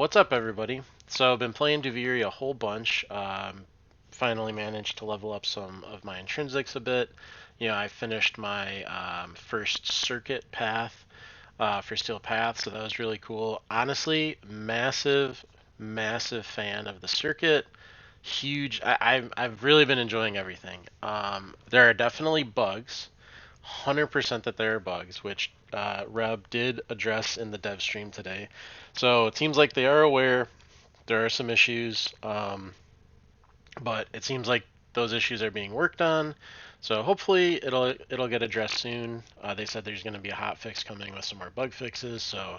What's up, everybody? So I've been playing Duviri a whole bunch. Finally managed to level up some of my intrinsics a bit. I finished my first circuit path for Steel Path, so that was really cool. Honestly, massive fan of the circuit. Huge. I've really been enjoying everything. There are definitely bugs. 100% that there are bugs, which Reb did address in the dev stream today. So it seems like they are aware there are some issues, but it seems like those issues are being worked on. So hopefully it'll get addressed soon. They said there's going to be a hot fix coming with some more bug fixes. So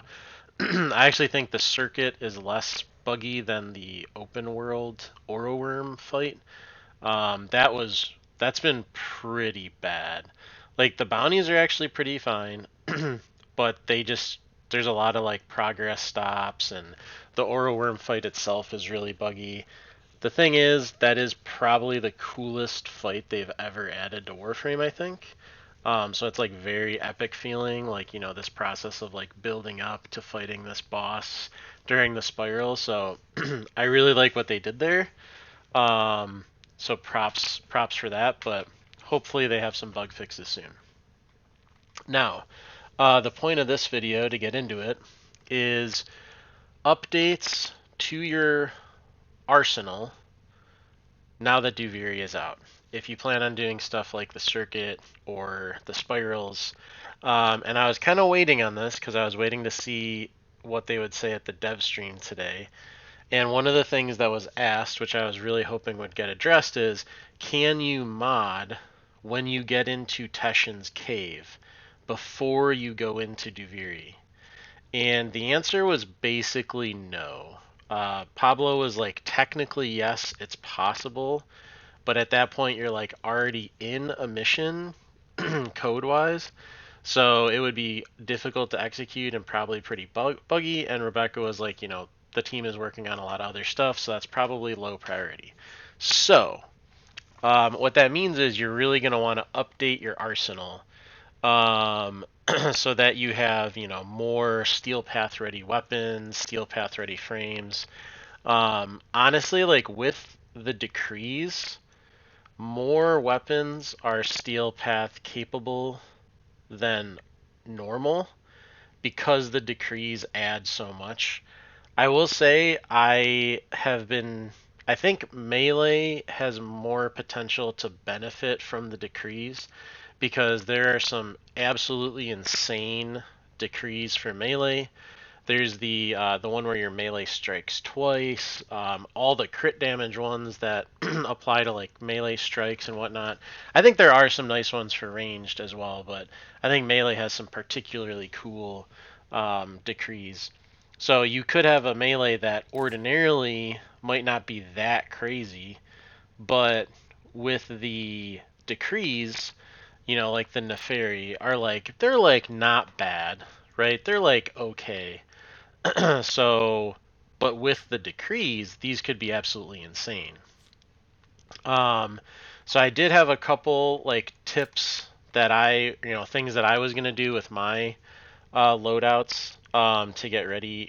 I actually think the circuit is less buggy than the open world Oro Worm fight. That's been pretty bad. Like the bounties are actually pretty fine, but there's a lot of like progress stops and the Oro Worm fight itself is really buggy. The thing is, that is probably the coolest fight they've ever added to Warframe, I think. So it's like very epic feeling, like this process of like building up to fighting this boss during the spiral. So I really like what they did there. So props for that, but hopefully they have some bug fixes soon. Now, the point of this video to get into it is updates to your arsenal now that Duviri is out. If you plan on doing stuff like the circuit or the spirals, and I was kind of waiting on this because I was waiting to see what they would say at the dev stream today. And one of the things that was asked, which I was really hoping would get addressed, is can you mod when you get into Teshin's cave before you go into Duviri? And the answer was basically no. Pablo was like, technically, yes, it's possible, but at that point, you're like already in a mission code wise. So it would be difficult to execute and probably pretty buggy. And Rebecca was like, the team is working on a lot of other stuff, so that's probably low priority. So what that means is you're really going to want to update your arsenal so that you have, more steel path ready weapons, steel path ready frames. Honestly, like with the decrees, more weapons are steel path capable than normal because the decrees add so much. I will say I think melee has more potential to benefit from the decrees because there are some absolutely insane decrees for melee. There's the one where your melee strikes twice. All the crit damage ones that apply to like melee strikes and whatnot. I think there are some nice ones for ranged as well, but I think melee has some particularly cool decrees. So you could have a melee that ordinarily might not be that crazy, but with the decrees, like the Neferi are like they're like not bad, right? They're like okay. So, but with the decrees, these could be absolutely insane. Um, so I did have a couple like tips that things that I was gonna do with my loadouts to get ready,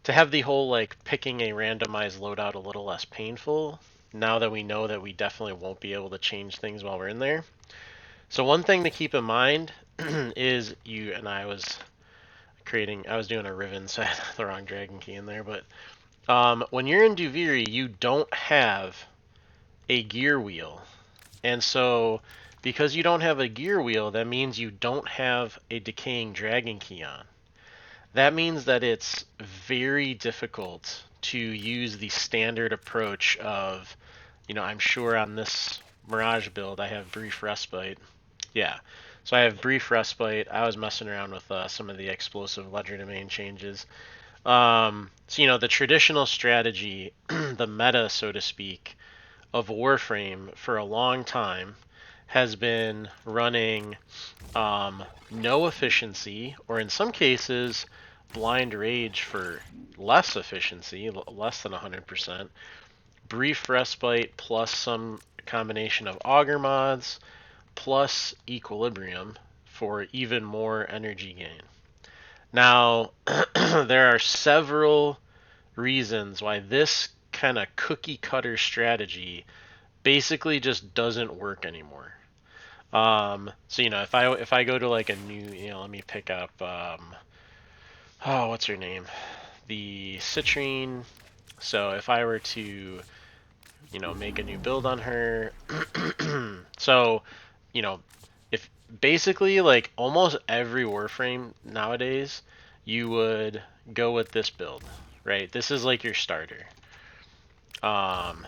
to have the whole like picking a randomized loadout a little less painful. Now that we know that we definitely won't be able to change things while we're in there. So one thing to keep in mind is I was doing a Riven, so I had the wrong dragon key in there. But when you're in Duviri, you don't have a gear wheel. And so, because you don't have a gear wheel, that means you don't have a decaying dragon key on. That means that it's very difficult to use the standard approach of, I'm sure on this Mirage build I have Brief Respite. Yeah. So I have Brief Respite. I was messing around with some of the explosive ledger domain changes. So, the traditional strategy, the meta, so to speak, of Warframe for a long time has been running no efficiency, or in some cases, blind rage for less efficiency, less than 100%, brief respite plus some combination of auger mods, plus equilibrium for even more energy gain. Now, there are several reasons why this kind of cookie cutter strategy basically just doesn't work anymore. So if I go to like a new, let me pick up oh, what's her name? The Citrine. So if I were to, make a new build on her, so, you know, if basically like almost every Warframe nowadays, you would go with this build, right? This is like your starter. Um,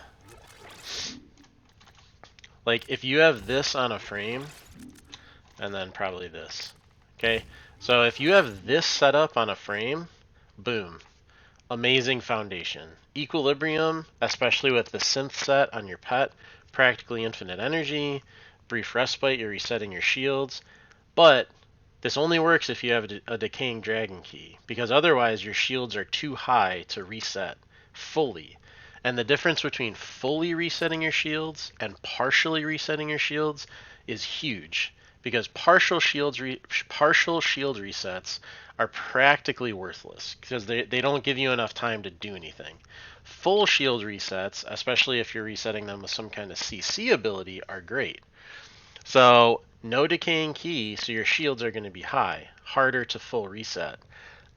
like if you have this on a frame, and then probably this, okay? So if you have this set up on a frame, boom, amazing foundation. Equilibrium, especially with the synth set on your pet, practically infinite energy. Brief respite, you're resetting your shields. But this only works if you have a decaying dragon key, because otherwise your shields are too high to reset fully. And the difference between fully resetting your shields and partially resetting your shields is huge, because partial shield resets are practically worthless because they don't give you enough time to do anything. Full shield resets, especially if you're resetting them with some kind of CC ability, are great. So no decaying key, so your shields are going to be high, harder to full reset.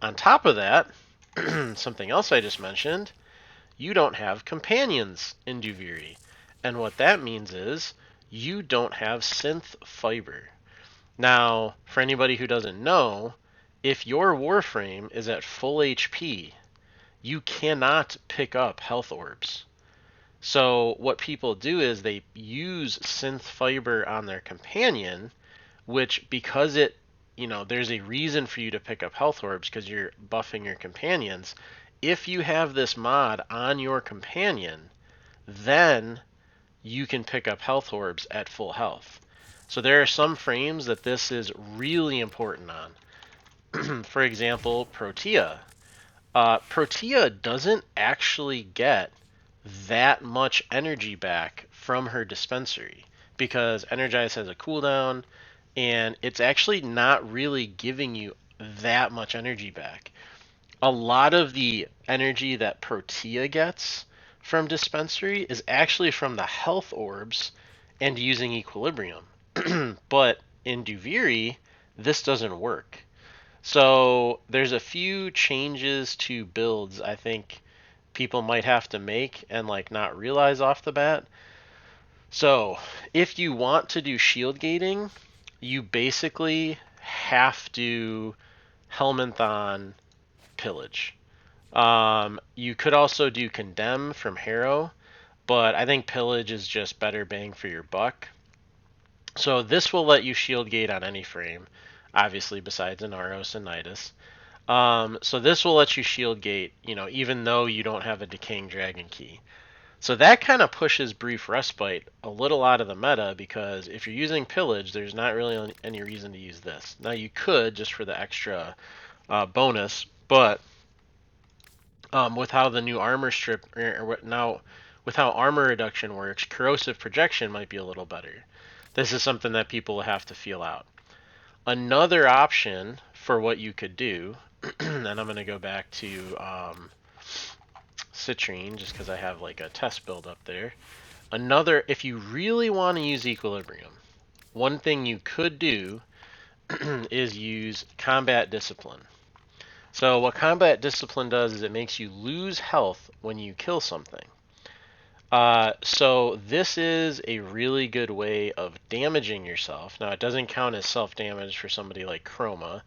On top of that, something else I just mentioned, you don't have companions in Duviri. And what that means is you don't have synth fiber. Now, for anybody who doesn't know, if your Warframe is at full HP, you cannot pick up health orbs. So what people do is they use synth fiber on their companion, which because there's a reason for you to pick up health orbs because you're buffing your companions. If you have this mod on your companion, then you can pick up health orbs at full health. So there are some frames that this is really important on. For example, Protea. Protea doesn't actually get that much energy back from her dispensary because Energize has a cooldown and it's actually not really giving you that much energy back. A lot of the energy that Protea gets from dispensary is actually from the health orbs and using equilibrium. But in Duviri, this doesn't work. So there's a few changes to builds I think people might have to make and like not realize off the bat. So if you want to do shield gating, you basically have to Helminthon pillage. You could also do condemn from Harrow, but I think pillage is just better bang for your buck. So this will let you shield gate on any frame, obviously besides an Aros and Nidus. So this will let you shield gate, even though you don't have a decaying dragon key. So that kind of pushes brief respite a little out of the meta because if you're using pillage, there's not really any reason to use this. Now you could just for the extra bonus, but with how the new armor strip now with how armor reduction works, corrosive projection might be a little better. This is something that people will have to feel out. Another option for what you could do, and I'm going to go back to Citrine just because I have like a test build up there. If you really want to use equilibrium, one thing you could do is use combat discipline. So what combat discipline does is it makes you lose health when you kill something. So this is a really good way of damaging yourself. Now it doesn't count as self-damage for somebody like Chroma,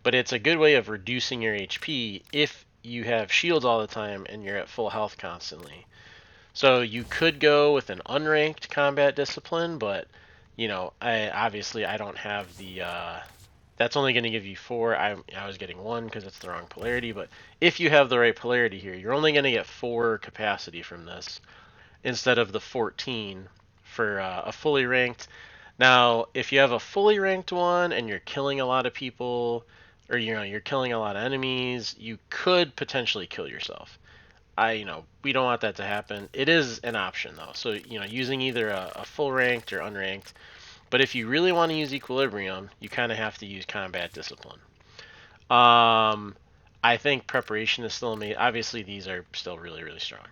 but it's a good way of reducing your HP if you have shields all the time and you're at full health constantly. So you could go with an unranked combat discipline, but I don't have the that's only going to give you 4. I was getting 1 because it's the wrong polarity, but if you have the right polarity here, you're only going to get 4 capacity from this instead of the 14 for a fully ranked. Now, if you have a fully ranked one and you're killing a lot of people, or you're killing a lot of enemies, you could potentially kill yourself. We don't want that to happen. It is an option though, so using either a full ranked or unranked. But if you really want to use equilibrium, you kind of have to use combat discipline. I think preparation is still amazing. Obviously, these are still really, really strong.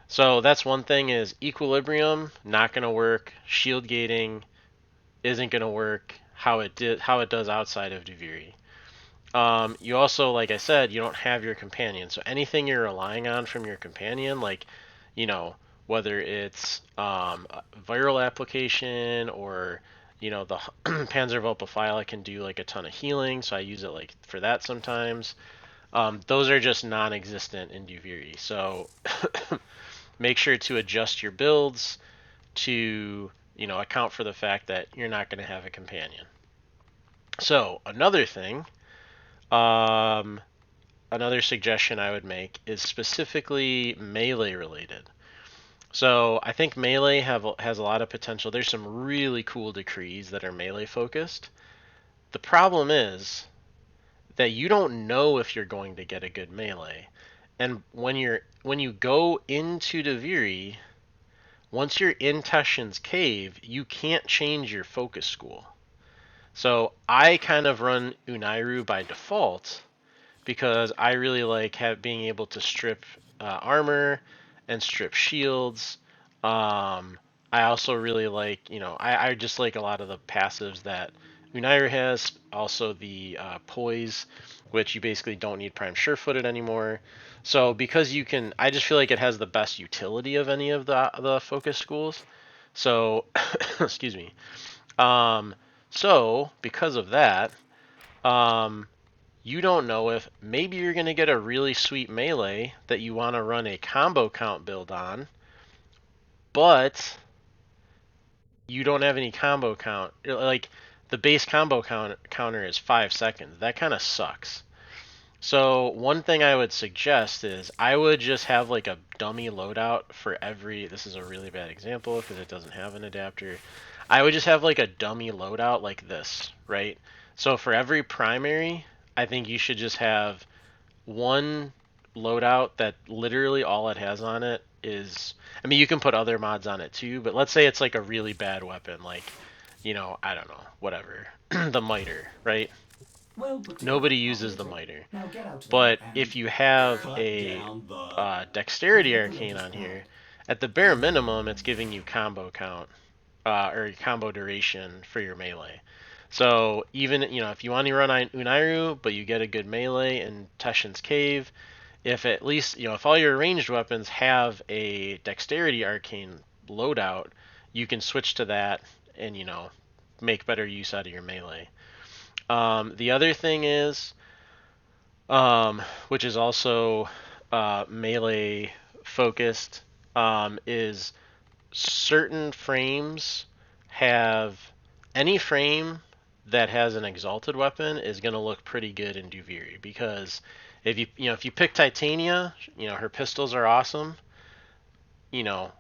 So that's one thing is equilibrium, not going to work. Shield gating isn't going to work how it does outside of Duviri. You also, like I said, you don't have your companion. So anything you're relying on from your companion, like, you know, whether it's viral application or, the Panzervulpaphyla can do like a ton of healing, so I use it like for that sometimes. Those are just non-existent in Duviri. So make sure to adjust your builds to, account for the fact that you're not going to have a companion. So another thing, um, another suggestion I would make is specifically melee related. So I think melee has a lot of potential. There's some really cool decrees that are melee focused. The problem is that you don't know if you're going to get a good melee. And when you go into Duviri, once you're in Teshin's cave, you can't change your focus school. So I kind of run Unairu by default because I really like being able to strip armor and strip shields. I also really like, I just like a lot of the passives that Unairu has. Also the poise, which you basically don't need prime sure-footed anymore. So because you can, I just feel like it has the best utility of any of the focus schools. So, excuse me. So because of that, um, you don't know if maybe you're going to get a really sweet melee that you want to run a combo count build on, but you don't have any combo count. Like the base combo counter is 5 seconds. That kind of sucks. So one thing I would suggest is I would just have like a dummy loadout for every. This is a really bad example because it doesn't have an adapter. I would just have like a dummy loadout like this, right? So for every primary, I think you should just have one loadout that literally all it has on it is. I mean, you can put other mods on it too, but let's say it's like a really bad weapon, like, I don't know, whatever, the miter, right? Nobody uses the miter. But if you have a dexterity arcane on here, at the bare minimum, it's giving you combo count or combo duration for your melee. So even if you want to run Unairu, but you get a good melee in Teshin's Cave, if at least if all your ranged weapons have a dexterity arcane loadout, you can switch to that and make better use out of your melee. The other thing is, which is also melee focused, is certain frames have any frame that has an exalted weapon is going to look pretty good in Duviri because if you pick Titania, her pistols are awesome. You're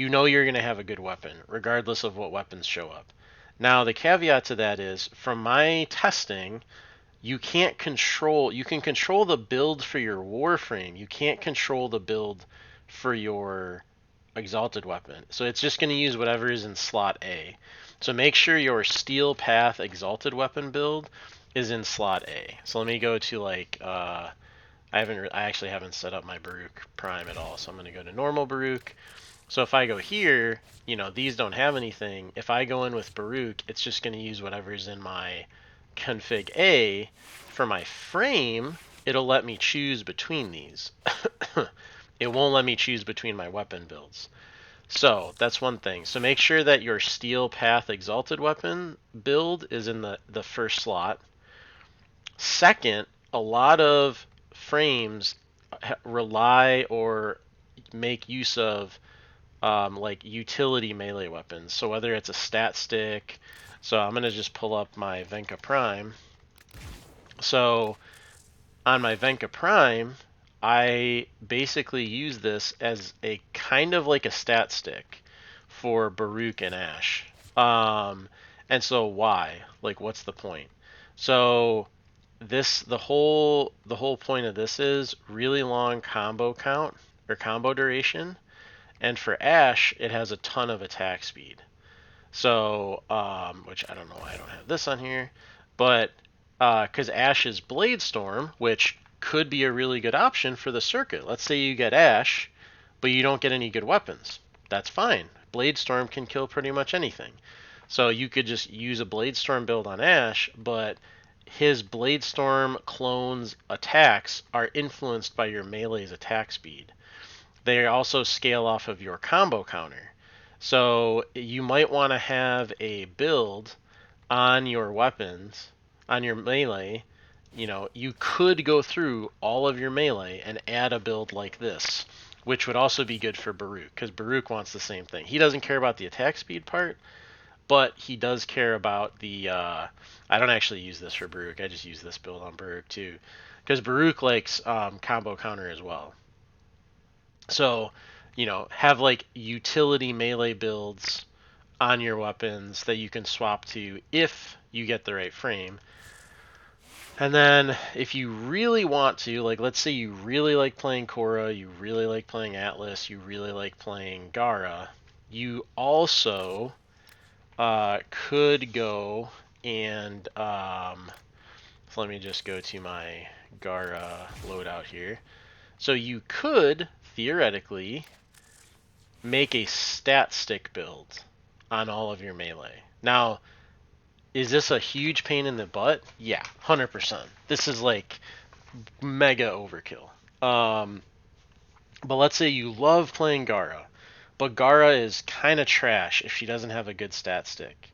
going to have a good weapon regardless of what weapons show up. Now the caveat to that is from my testing, you can control the build for your warframe. You can't control the build for your exalted weapon. So it's just going to use whatever is in slot A. So make sure your steel path exalted weapon build is in slot A. So let me go to I actually haven't set up my Baruch Prime at all. So I'm going to go to normal Baruch. So if I go here, these don't have anything. If I go in with Baruch, it's just going to use whatever's in my config A. For my frame, it'll let me choose between these. It won't let me choose between my weapon builds. So that's one thing. So make sure that your Steel Path Exalted Weapon build is in the first slot. Second, a lot of frames rely or make use of like utility melee weapons. So whether it's a stat stick, so I'm going to just pull up my Venka Prime. So on my Venka Prime, I basically use this as a kind of like a stat stick for Baruch and Ash. And so why? Like, what's the point? So the whole point of this is really long combo count or combo duration, and for Ash, it has a ton of attack speed. So, which I don't know why I don't have this on here, but because Ash's Blade Storm, which could be a really good option for the circuit. Let's say you get Ash, but you don't get any good weapons. That's fine. Blade Storm can kill pretty much anything. So you could just use a Blade Storm build on Ash, but his Blade Storm clones attacks are influenced by your melee's attack speed. They also scale off of your combo counter. So you might want to have a build on your weapons, on your melee. You could go through all of your melee and add a build like this, which would also be good for Baruch, because Baruch wants the same thing. He doesn't care about the attack speed part, but he does care about the. I don't actually use this for Baruch. I just use this build on Baruch too, because Baruch likes combo counter as well. So, have like utility melee builds on your weapons that you can swap to if you get the right frame. And then if you really want to, like let's say you really like playing Korra, you really like playing Atlas, you really like playing Gara, you also could go and so let me just go to my Gara loadout here. So you could theoretically make a stat stick build on all of your melee. Now, is this a huge pain in the butt? Yeah, 100%. This is like mega overkill. But let's say you love playing Gara, but Gara is kind of trash if she doesn't have a good stat stick.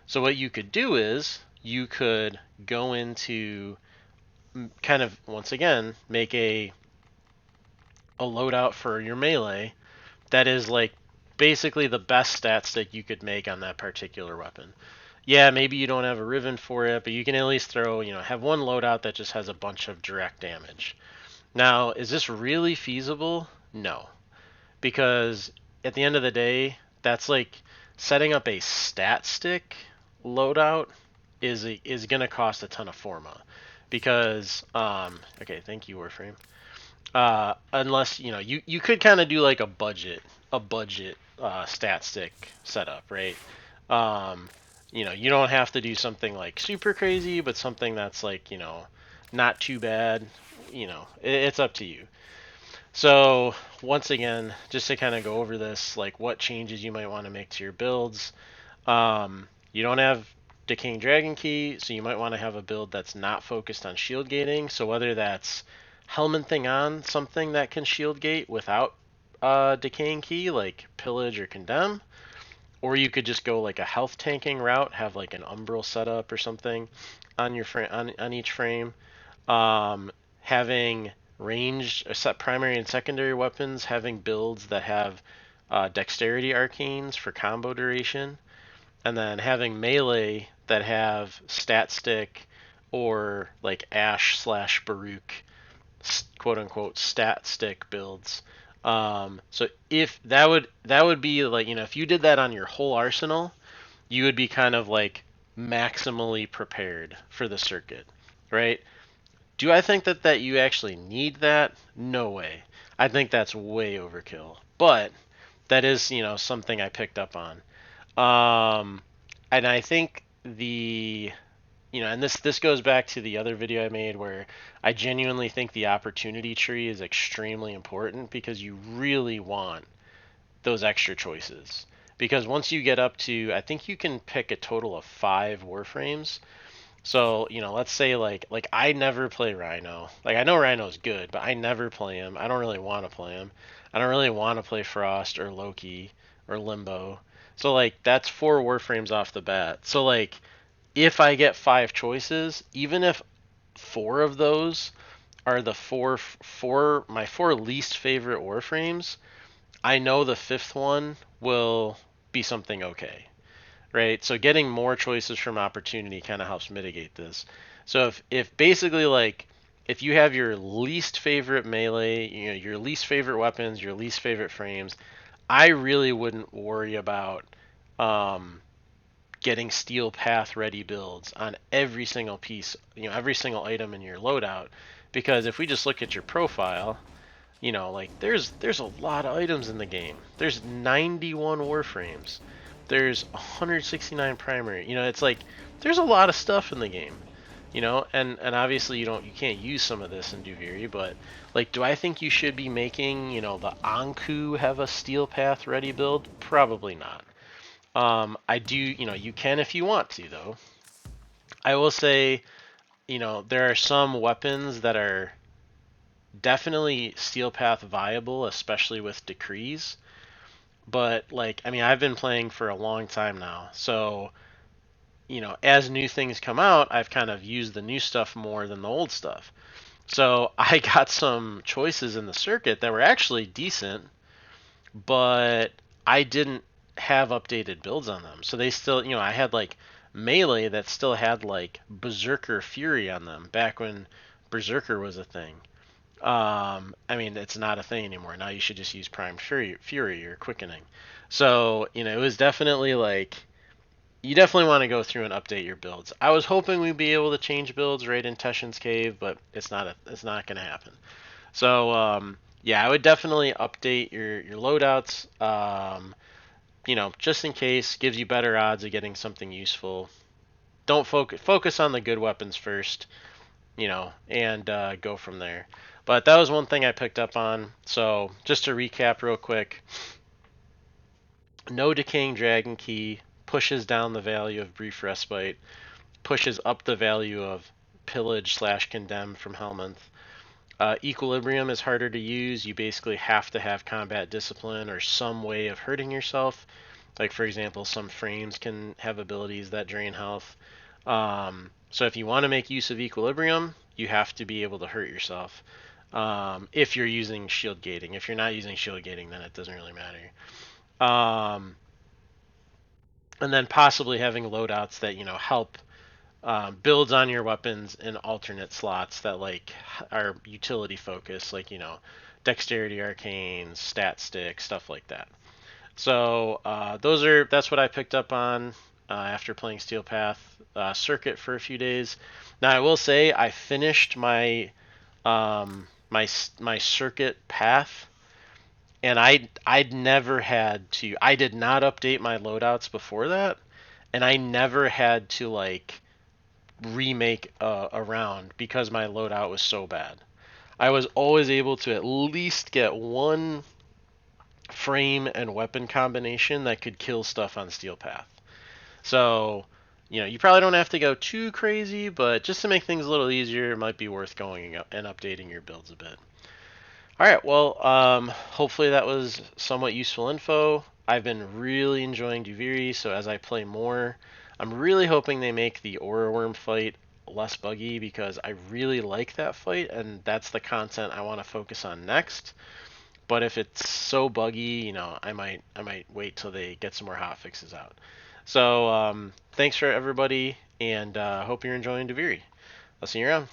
So what you could do is you could go into kind of, once again, make a loadout for your melee that is like basically the best stat stick you could make on that particular weapon. Yeah, maybe you don't have a Riven for it, but you can at least throw, have one loadout that just has a bunch of direct damage. Now, is this really feasible? No. Because at the end of the day, that's like setting up a stat stick loadout is going to cost a ton of forma. Because, okay, thank you, Warframe. Unless, you could kind of do like a budget stat stick setup, right? You don't have to do something like super crazy, but something that's like, not too bad. It's up to you. So once again, just to kind of go over this, like what changes you might want to make to your builds. You don't have Decaying Dragon Key, so you might want to have a build that's not focused on shield gating. So whether that's Helmet Thing on something that can shield gate without Decaying Key, like Pillage or Condemn, or you could just go like a health tanking route, have like an Umbral setup or something on your on each frame. Having ranged set primary and secondary weapons, having builds that have dexterity arcanes for combo duration, and then having melee that have stat stick or like Ash / Baruch quote unquote stat stick builds. So if that would be like, if you did that on your whole arsenal, you would be kind of like maximally prepared for the circuit, right? Do I think that you actually need that? No way. I think that's way overkill. But that is, something I picked up on. And I think and this goes back to the other video I made where I genuinely think the opportunity tree is extremely important because you really want those extra choices. Because once you get up to, I think you can pick a total of 5 Warframes. So, let's say like I never play Rhino. Like I know Rhino's good, but I never play him. I don't really want to play him. I don't really want to play Frost or Loki or Limbo. So like that's 4 Warframes off the bat. So like if I get 5 choices, even if 4 of those are the my 4 least favorite Warframes, I know the 5th one will be something okay, right? So getting more choices from opportunity kind of helps mitigate this. So if basically like if you have your least favorite melee, your least favorite weapons, your least favorite frames, I really wouldn't worry about getting steel path ready builds on every single piece, every single item in your loadout, because if we just look at your profile, like there's a lot of items in the game. There's 91 Warframes. There's 169 primary. It's like there's a lot of stuff in the game. and obviously you can't use some of this in Duviri, but like, do I think you should be making, the Anku have a steel path ready build? Probably not. I do, you can if you want to though. I will say, there are some weapons that are definitely steel path viable, especially with decrees. But like, I mean, I've been playing for a long time now, so as new things come out, I've kind of used the new stuff more than the old stuff. So I got some choices in the circuit that were actually decent, but I didn't have updated builds on them. So they still, I had like melee that still had like Berserker Fury on them back when Berserker was a thing. I mean, it's not a thing anymore. Now you should just use Prime Fury or Quickening. So, it was definitely like you definitely want to go through and update your builds. I was hoping we'd be able to change builds right in Teshin's Cave, but it's not going to happen. So yeah, I would definitely update your loadouts. Just in case, gives you better odds of getting something useful. Don't focus on the good weapons first, and go from there. But that was one thing I picked up on. So just to recap real quick, no decaying dragon key pushes down the value of brief respite, pushes up the value of pillage/condemn from Helminth. Equilibrium is harder to use. You basically have to have combat discipline or some way of hurting yourself. Like, for example, some frames can have abilities that drain health. So if you want to make use of equilibrium, you have to be able to hurt yourself. If you're using shield gating. If you're not using shield gating, then it doesn't really matter. And then possibly having loadouts that help builds on your weapons in alternate slots that like are utility focused, like dexterity arcanes, stat stick, stuff like that. So that's what I picked up on after playing Steel Path Circuit for a few days. Now I will say I finished my circuit path, and I'd never had to. I did not update my loadouts before that, and I never had to like remake a round because my loadout was so bad. I was always able to at least get one frame and weapon combination that could kill stuff on Steel Path. So, you probably don't have to go too crazy, but just to make things a little easier, it might be worth going and updating your builds a bit. All right, well, hopefully that was somewhat useful info. I've been really enjoying Duviri, so as I play more, I'm really hoping they make the Aura Worm fight less buggy because I really like that fight, and that's the content I want to focus on next. But if it's so buggy, I might wait till they get some more hot fixes out. So thanks for everybody, and hope you're enjoying Duviri. I'll see you around.